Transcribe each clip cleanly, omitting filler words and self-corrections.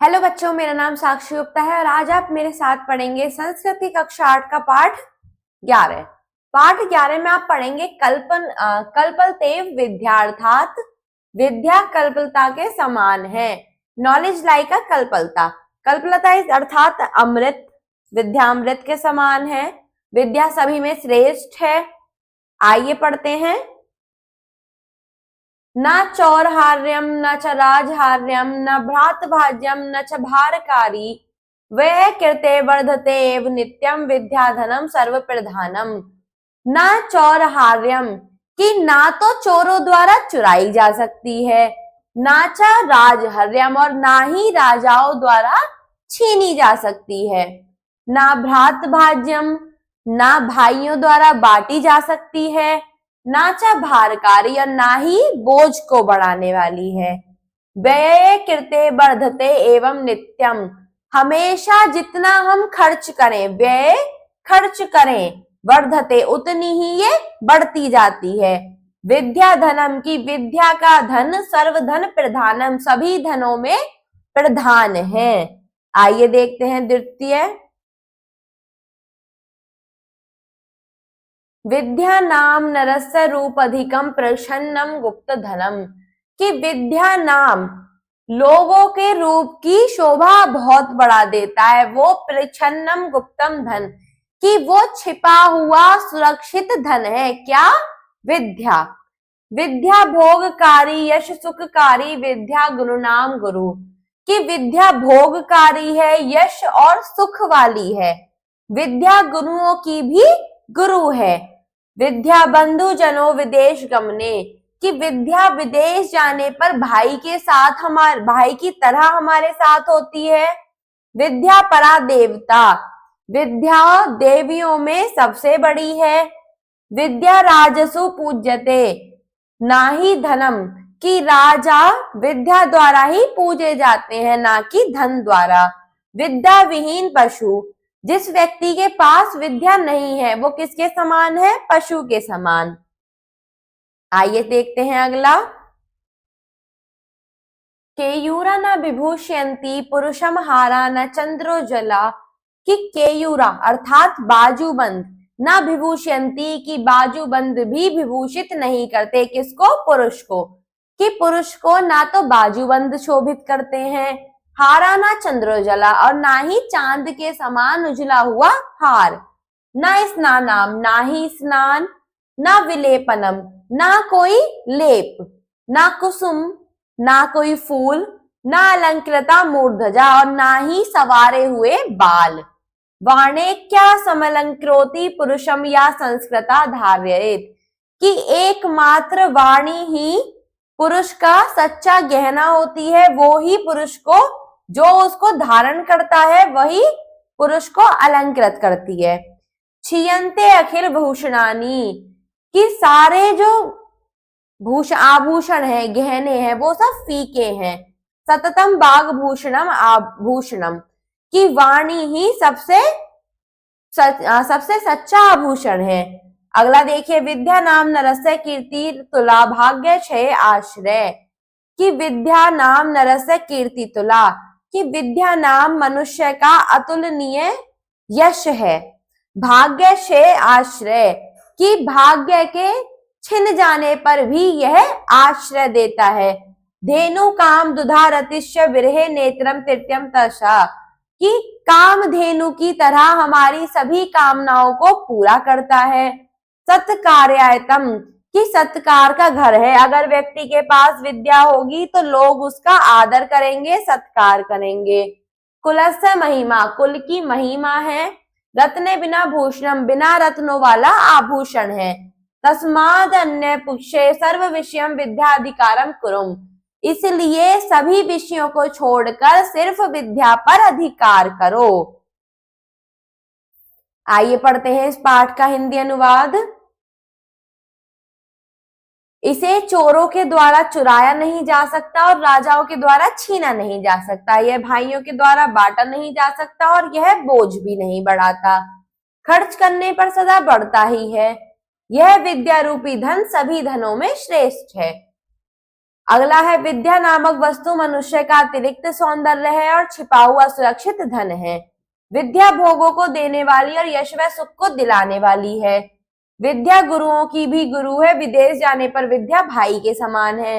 Hello बच्चों, मेरा नाम साक्षी गुप्ता है और आज आप मेरे साथ पढ़ेंगे संस्कृत की कक्षा 8 का पाठ 11। पाठ 11 में आप पढ़ेंगे कल्पलतेव विद्या अर्थात विद्या कल्पलता के समान है। नॉलेज लाइक अ कल्पलता। कल्पलता अर्थात अमृत, विद्या अमृत के समान है। विद्या सभी में श्रेष्ठ है। आइए पढ़ते हैं। न चौरहार्यम न च राजहार्यम न भ्रातभाज्यम न च भारकारी व्यय कृते वर्धते एव नित्यम विद्याधनम सर्व प्रधानम। न चौरहार्यम कि ना तो चोरों द्वारा चुराई जा सकती है, ना च राजहर्यम और ना ही राजाओं द्वारा छीनी जा सकती है, ना भ्रातभाज्यम ना भाइयों द्वारा बांटी जा सकती है, ना चा भारकारी और ना ही बोझ को बढ़ाने वाली है। व्यय कृते वर्धते एवं नित्यम हमेशा जितना हम खर्च करें, व्यय खर्च करें, वर्धते उतनी ही ये बढ़ती जाती है। विद्या धनम की विद्या का धन सर्वधन प्रधानम सभी धनों में प्रधान है। आइए देखते हैं द्वितीय। विद्या नाम नरस्य रूप अधिकम प्रसन्नम गुप्त धनम कि विद्या नाम लोगों के रूप की शोभा बहुत बढ़ा देता है। वो प्रच्छन्नम गुप्तम धन कि वो छिपा हुआ सुरक्षित धन है। क्या? विद्या। विद्या भोगकारी यश सुखकारी विद्या गुरु नाम गुरु कि विद्या भोगकारी है, यश और सुख वाली है। विद्या गुरुओं की भी गुरु है। विद्या बंधु जनों विदेश गमने कि विद्या विदेश जाने पर भाई के साथ हमारे भाई की तरह हमारे साथ होती है। विद्या परा देवता विद्या देवियों में सबसे बड़ी है। विद्या राजसु पूज्यते ना ही धनम कि राजा विद्या द्वारा ही पूजे जाते हैं, ना कि धन द्वारा। विद्या विहीन पशु जिस व्यक्ति के पास विद्या नहीं है वो किसके समान है? पशु के समान। आइए देखते हैं अगला। केयूरा न विभूषयंती पुरुषम हारा न चंद्रोजला कि केयूरा अर्थात बाजूबंद न विभूषयंती की बाजूबंद भी विभूषित नहीं करते। किसको? पुरुष को। कि पुरुष को ना तो बाजूबंद शोभित करते हैं, हारा ना चंद्रोजला और ना ही चांद के समान उजला हुआ हार। ना स्नानाम ना ही स्नान, ना विलेपनम ना कोई लेप, ना कुसुम ना कोई फूल, ना अलंकृता मूर्धजा और ना ही सवारे हुए बाल। वाणे क्या समलंकृति पुरुषम या संस्कृता धार्येत कि एकमात्र वाणी ही पुरुष का सच्चा गहना होती है। वो ही पुरुष को, जो उसको धारण करता है वही पुरुष को अलंकृत करती है। छियंते अखिल भूषणानी कि सारे जो आभूषण है, गहने हैं, वो सब फीके हैं। सततम बाग भूषणम आभूषणम की वाणी ही सबसे सच्चा आभूषण है। अगला देखिए। विद्या नाम नरस्य कीर्ति तुला भाग्य क्षय आश्रय कि विद्या नाम नरस्य कीर्ति तुला कि विद्या नाम मनुष्य का अतुलनीय यश है। भाग्य क्षय आश्रय कि भाग्य के छिन जाने पर भी यह आश्रय देता है। धेनु काम दुधा रतिश्य विरहे नेत्रम तृतीयम तशा कि कामधेनु की तरह हमारी सभी कामनाओं को पूरा करता है। सत्कार्यायतम कि सत्कार का घर है। अगर व्यक्ति के पास विद्या होगी तो लोग उसका आदर करेंगे, सत्कार करेंगे। कुलस्य महिमा कुल की महिमा है। रत्ने बिना भूषणम बिना रत्नों वाला आभूषण है। तस्माद अन्य पुष्य सर्व विषयम विद्याधिकारम कुरुम इसलिए सभी विषयों को छोड़कर सिर्फ विद्या पर अधिकार करो। आइए पढ़ते हैं इस पाठ का हिंदी अनुवाद। इसे चोरों के द्वारा चुराया नहीं जा सकता और राजाओं के द्वारा छीना नहीं जा सकता। यह भाइयों के द्वारा बांटा नहीं जा सकता और यह बोझ भी नहीं बढ़ाता। खर्च करने पर सदा बढ़ता ही है। यह विद्या रूपी धन सभी धनों में श्रेष्ठ है। अगला है विद्या नामक वस्तु मनुष्य का अतिरिक्त सौंदर्य है और छिपा हुआ सुरक्षित धन है। विद्या भोगों को देने वाली और यश व सुख को दिलाने वाली है। विद्या गुरुओं की भी गुरु है, विदेश जाने पर विद्या भाई के समान है।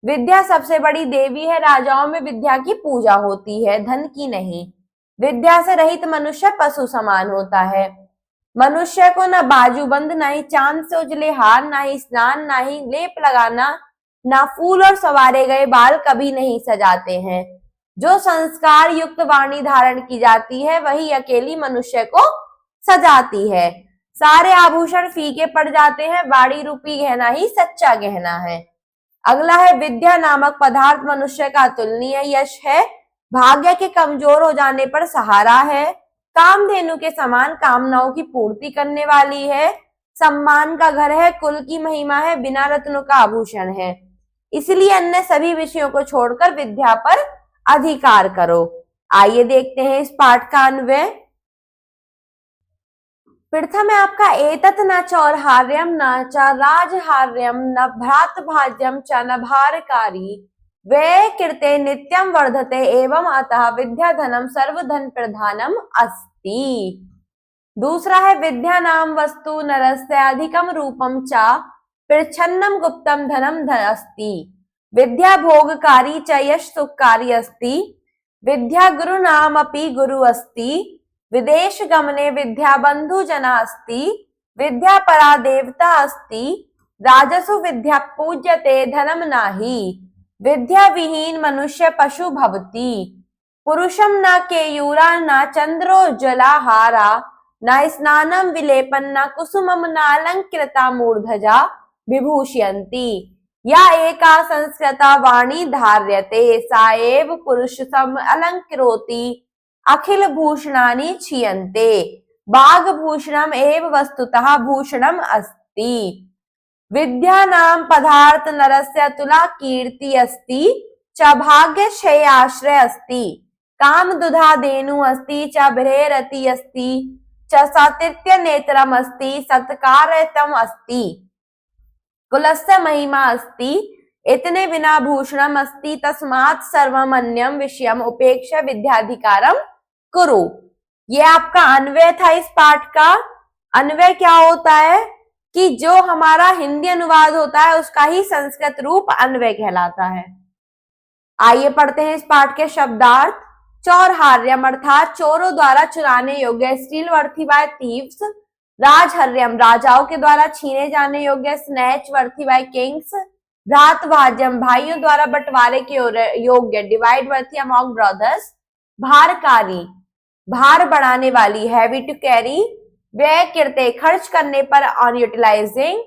विद्या सबसे बड़ी देवी है, राजाओं में विद्या की पूजा होती है, धन की नहीं। विद्या से रहित मनुष्य पशु समान होता है। मनुष्य को न बाजूबंद, न ही चांद से उजले हार, न ही स्नान, न ही लेप लगाना, न फूल और संवारे गए बाल कभी नहीं सजाते हैं। जो संस्कार युक्त वाणी धारण की जाती है वही अकेली मनुष्य को सजाती है। सारे आभूषण फीके पड़ जाते हैं, बाड़ी रूपी गहना ही सच्चा गहना है। अगला है विद्या नामक पदार्थ मनुष्य का अतुलनीय यश है, भाग्य के कमजोर हो जाने पर सहारा है, कामधेनु के समान कामनाओं की पूर्ति करने वाली है, सम्मान का घर है, कुल की महिमा है, बिना रत्नों का आभूषण है। इसलिए अन्य सभी विषयों को छोड़कर विद्या पर अधिकार करो। आइए देखते हैं इस पाठ का अन्वय। प्रथम है आपका एतत् न चौर्हार्यम न च राजहार्यम न भ्रातभाज्यम च न भारकारी वे कृते नित्यम वर्धते एवं अतः विद्या धनम सर्वधन प्रधानम अस्ति। दूसरा है विद्या नाम वस्तु नरस्य अधिकम रूपम च प्रच्छन्नम गुप्तम धनम अस्ति। विद्या भोगकारी च यश सुखकारी अस्ति। विद्या गुरु नाम अपि गुरु अस्ति। विदेश गमने विद्या बंधु जना अस्ति। विद्या परा देवता अस्ति। राजसु विद्या पूज्यते धनम नाही। विद्या विहीन मनुष्य पशु भवति। पुरुषम न केयूरा न चंद्रो जलाहारा न स्नानम विलेपन न कुसुमम न अलंकृता मूर्धजा विभूषयन्ति। या एका संस्कृता वाणी धार्यते सा एव पुरुषसम अलंकृति अखिल भूषणानि क्षीयन्ते। बाघ भूषणम एव वस्तुतः भूषणम अस्ति। विद्या नाम पदार्थ नरस्य तुला कीर्ति अस्ति च भाग्य क्षय आश्रय अस्ति। काम दुधा धेनु अस्ति च बृहरति अस्ति च सातित्य नेत्रम अस्ति सत्कारतम अस्ति। कुलस्य महिमा अस्ति इतने बिना भूषणम अस्ति तस्मात् सर्वमन्यम विषयम उपेक्ष्य विद्याधिकारम कुरु। ये आपका अन्वय था इस पाठ का। अन्वय क्या होता है कि जो हमारा हिंदी अनुवाद होता है उसका ही संस्कृत रूप अन्वय कहलाता है। आइए पढ़ते हैं इस पाठ के शब्दार्थ। चौर्हार्यम अर्थात चोरों द्वारा चुराने योग्य, स्टील वर्थी बाय थीव्स। राजहर्यम राजाओं के द्वारा छीने जाने योग्य, स्नैच वर्थी बाय किंग्स। भ्रातभाज्यम भाइयों द्वारा बंटवारे के योग्य, डिवाइड वर्थी अमॉन्ग ब्रदर्स। भारकारी भार बढ़ाने वाली, हैवी टू कैरी। व्यय कृते खर्च करने पर, ऑन यूटिलाइजिंग।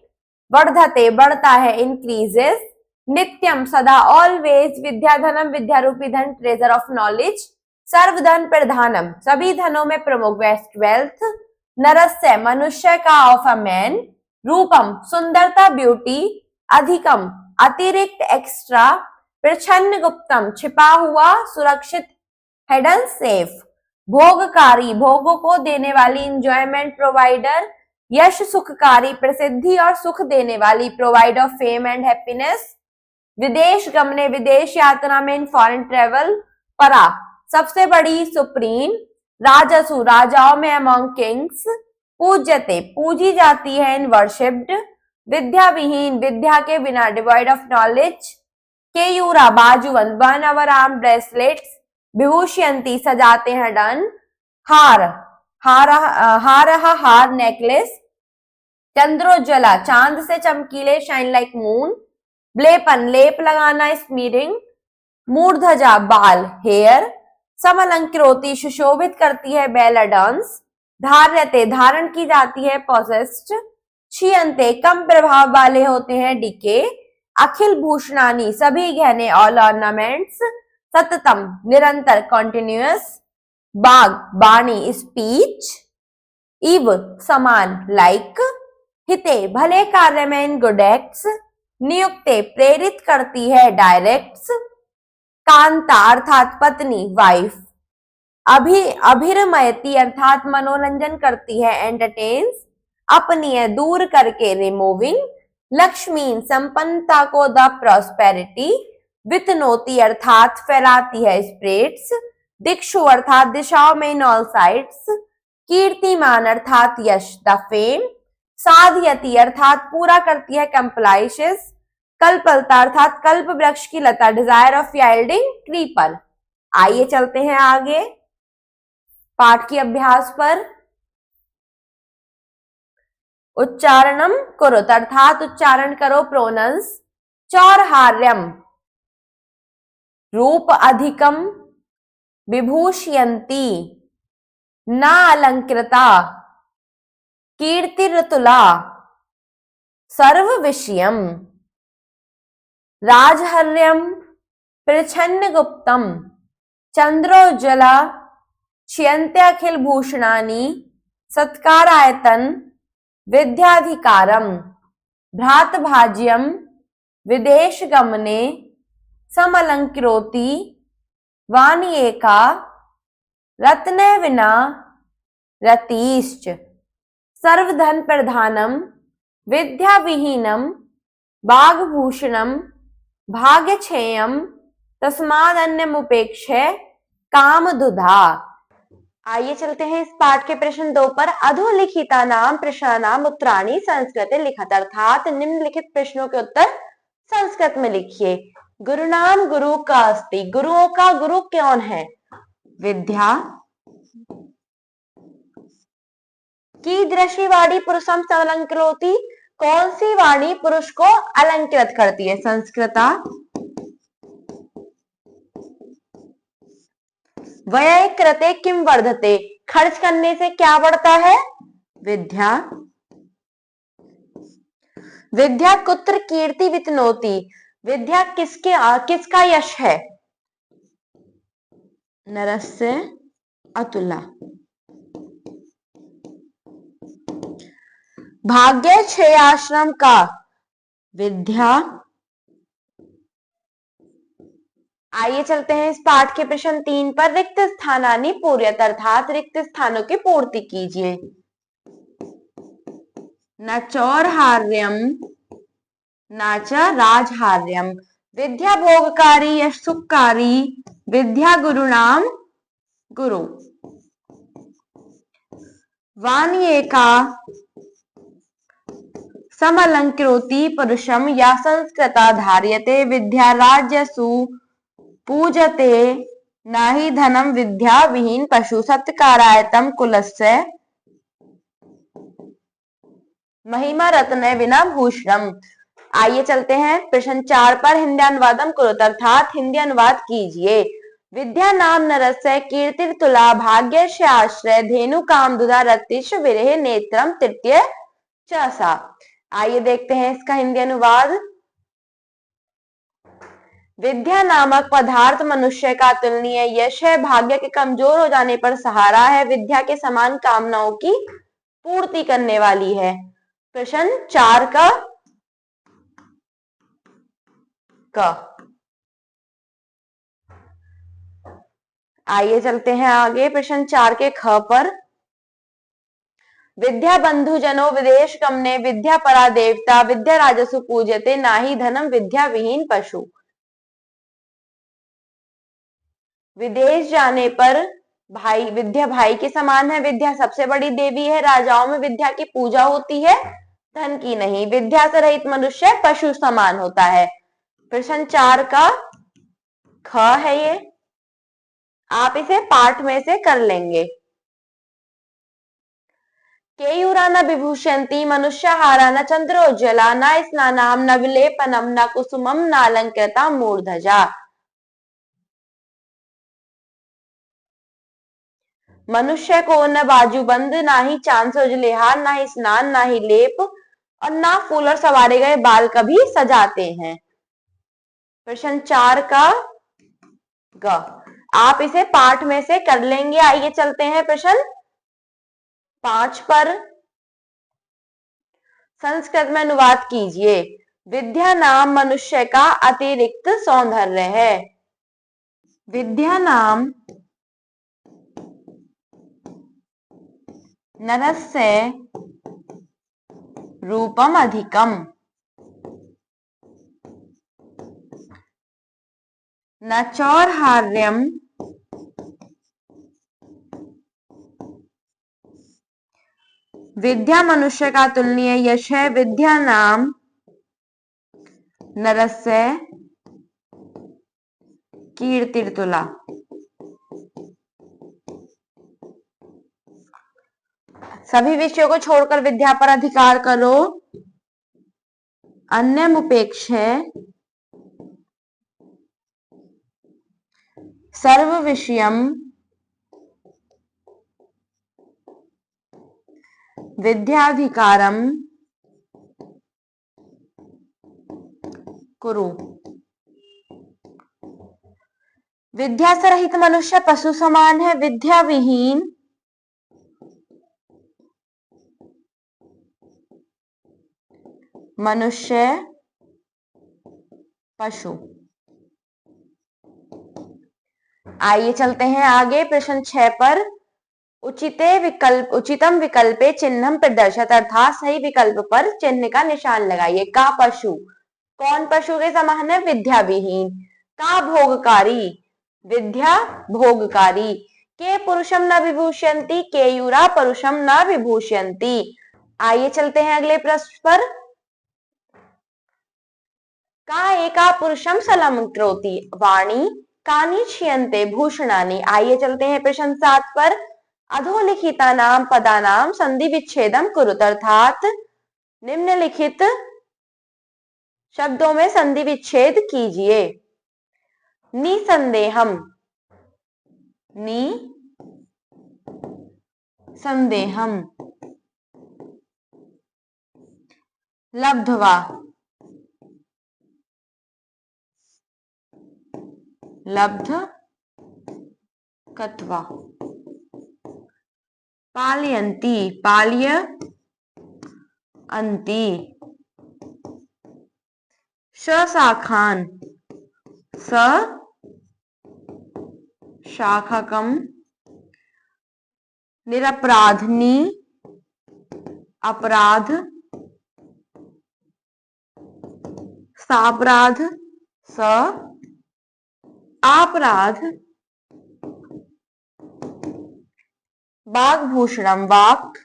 वर्धते बढ़ता है, इंक्रीजेस। नित्यम सदा, ऑलवेज। विद्या धनम विद्या रूपी धन, ट्रेजर ऑफ नॉलेज। सर्वधन प्रधानम सभी धनों में प्रमुख, वेस्ट वेल्थ। नरस्य मनुष्य का, ऑफ अ मैन। रूपम सुंदरता, ब्यूटी। अधिकम अतिरिक्त, एक्स्ट्रा। प्रच्छन्न गुप्तम छिपा हुआ, सुरक्षित, हिडन सेफ। भोगकारी भोगों को देने वाली, इंजॉयमेंट प्रोवाइडर। यश सुखकारी प्रसिद्धि और सुख देने वाली, provide of fame and happiness. विदेश गमने विदेश यात्रा में, इन फॉरेन ट्रेवल। परा सबसे बड़ी, सुप्रीम। राजसु राजाओं में, अमॉन्ग किंग्स। पूज्यते पूजी जाती है, इन वर्शिप्ड। विद्या विहीन विद्या के बिना, डिवाइड ऑफ नॉलेज। केयूरा बाजूबंद, वन अवर आर्म ब्रेसलेट्स। विभूषयंती सजाते हैं, डन। हार नेकलेस। चंद्रोज्ज्वला चांद से चमकीले, शाइन लाइक मून। ब्लेपन लेप लगाना, स्मीरिंग। मूर्धजा बाल, हेयर। समलंकृति सुशोभित करती है, बेल अडॉर्न्स। धार्यते धारण की जाती है, पॉसेस्ड। क्षीयन्ते कम प्रभाव वाले होते हैं, डिके। अखिल भूषणानी सभी गहने, ऑल ऑर्नामेंट्स। सततम निरंतर, कॉन्टिन्यूअस। बाग बाणी, स्पीच। इव समान, लाइक। हिते भले कार्य में, इन गुड एक्ट्स। नियुक्ते प्रेरित करती है, डायरेक्ट्स। कांता अर्थात पत्नी, वाइफ। अभिरमयती अर्थात मनोरंजन करती है, एंटरटेन्स। अपनीय दूर करके, रिमूविंग। लक्ष्मी संपन्नता को, द प्रॉस्पेरिटी। वितनोति अर्थात फैलाती है, स्प्रेड्स। दिक्षु अर्थात दिशाओं में, इन ऑल साइड्स। कीर्तिमान अर्थात यश, द फेम। साधयति अर्थात पूरा करती है, कंप्लाइशेस। कल्पलता अर्थात कल्प वृक्ष की लता, डिजायर ऑफ यील्डिंग क्रीपर। आइए चलते हैं आगे पाठ की अभ्यास पर। उच्चारणम कुरुत अर्थात उच्चारण करो, प्रोनंस। चौरहार्यम रूप अधिकम, विभूषयन्ति न अलंकृता, कीर्तिरतुला सर्व विषयम। राजहर्यम प्रच्छन्न गुप्तम, चंद्रोज्ज्वला क्षयन्त्यखिल भूषणानि, सत्कारायतन विद्याधिकारम। भ्रातभाज्यम विदेश गमने, समलंकृति वानिएका, रत्न विना रतीश्च। सर्वधन प्रधानम, विद्या विहीनम, बाघभूषणम, भाग्यक्षेयम, तस्मादन्यमुपेक्षे कामदुधा। आइए चलते हैं इस पाठ के प्रश्न 2 पर। अधोलिखिता नाम प्रश्नानाम उत्तराणि संस्कृते लिखत अर्थात निम्नलिखित प्रश्नों के उत्तर संस्कृत में लिखिए। गुरुनाम गुरु का अस्ति, गुरुओं का गुरु कौन है? विद्या। कीदृशी वाणी पुरुषम समलंकृति, कौन सी वाणी पुरुष को अलंकृत करती है? संस्कृता। व्यय कृते किम वर्धते, खर्च करने से क्या बढ़ता है? विद्या। विद्या कुत्र कीर्ति वितनोति, विद्या किसका यश है? नरस्य अतुला। भाग्य 6 आश्रम का? विद्या। आइए चलते हैं इस पाठ के प्रश्न 3 पर। रिक्त स्थानानि पूर्यत अर्थात रिक्त स्थानों की पूर्ति कीजिए। न चौरहार्यम न च राजहार्यम, विद्या भोगकारी यश सुखकारी, विद्या गुरुणाम गुरु। वानिएका समलंकृति पुरुषम या संस्कृता धार्यते, विद्या राज्यसु पूजते नाहि धनम, विद्या विहीन पशु। सत्कारायतम कुलस्य महिमा रत्न विना भूषणम। आइए चलते हैं प्रश्न 4 पर। हिंदी अनुवादम कुरुत अर्थात हिंदी अनुवाद कीजिए। विद्या नाम नरस्य कीर्तिर्तुला, भाग्यस्य आश्रय, धेनु कामदुधा रतिश विरहे नेत्रम तृतीय चसा। आइए देखते हैं इसका हिंदी अनुवाद। विद्या नामक पदार्थ मनुष्य का अतुलनीय यश है, भाग्य के कमजोर हो जाने पर सहारा है, विद्या के समान कामनाओं की पूर्ति करने वाली है। प्रश्न 4 का आइए चलते हैं आगे प्रश्न 4 के ख पर। विद्या बंधु जनो विदेश गमने, विद्या परा देवता, विद्या राजसु पूजते नाहि धनम, विद्या विहीन पशु। विदेश जाने पर भाई, विद्या भाई के समान है, विद्या सबसे बड़ी देवी है, राजाओं में विद्या की पूजा होती है, धन की नहीं। विद्या से रहित मनुष्य पशु समान होता है। प्रश्न 4 का ख है ये, आप इसे पाठ में से कर लेंगे। केयूरा न विभूषयन्ति मनुष्यहारा, न चंद्रोज्ज्वला, न स्नानाम, न विलेपनम, न कुसुमम, न अलंकृता मूर्धजा। मनुष्य को न बाजूबंद, ना ही चांद से उजले हार, ना ही स्नान, ना ही लेप और ना फूल और सवारे गए बाल कभी सजाते हैं। प्रश्न 4 का ग, आप इसे पाठ में से कर लेंगे। आइए चलते हैं प्रश्न 5 पर। संस्कृत में अनुवाद कीजिए। विद्या नाम मनुष्य का अतिरिक्त सौंदर्य है। विद्या नाम नरस्य रूपम अधिकम, न चौर्हार्यम विद्या मनुष्य का तुलनीय यश है, विद्या नाम नरस्य कीर्तिर्तुला। सभी विषयों को छोड़कर विद्या पर अधिकार करो, अन्यमुपेक्षे सर्व विषयम विद्याधिकारम कुरु। विद्या से रहित मनुष्य पशु समान है, विद्या विहीन मनुष्य पशु। आइए चलते हैं आगे प्रश्न 6 पर। उचितम विकल्पे चिन्हम प्रदर्शित, अर्थात सही विकल्प पर चिन्ह का निशान लगाइए। का पशु, कौन पशु के समान है? विद्या विहीन। का भोगकारी, विद्या भोगकारी। के पुरुषम न विभूषयन्ति, केयूरा पुरुषम न विभूषयन्ति। आइए चलते हैं अगले प्रश्न पर। का एका पुरुषम सलम करोति, वाणी कानि क्षीयन्ते भूषणानि। आइए चलते हैं प्रश्न 7 पर। अधोलिखिता नाम पदानाम संधि विच्छेदम कुरुत, अर्थात निम्नलिखित शब्दों में संधि विच्छेद कीजिए। निसंदेहम, नि संदेहम। लब्ध्वा, लब्ध कत्वा। पालयन्ति, पाल्य अंति। शाखान, स शाखकम। निरपराधनी, अपराध सापराध, स अपराध। वाग्भूषणम, वाक्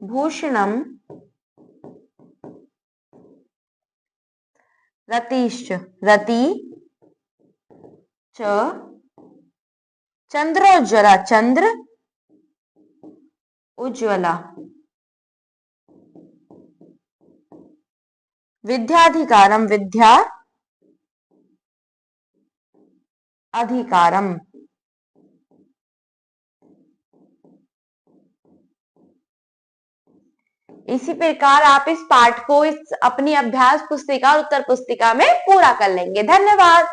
भूषणम। रतिश्च, रति च। चंद्रोज्ज्वला, चंद्र उज्ज्वला। विद्याधिकारम, विद्या अधिकारम। इसी प्रकार आप इस पाठ को इस अपनी अभ्यास पुस्तिका और उत्तर पुस्तिका में पूरा कर लेंगे। धन्यवाद।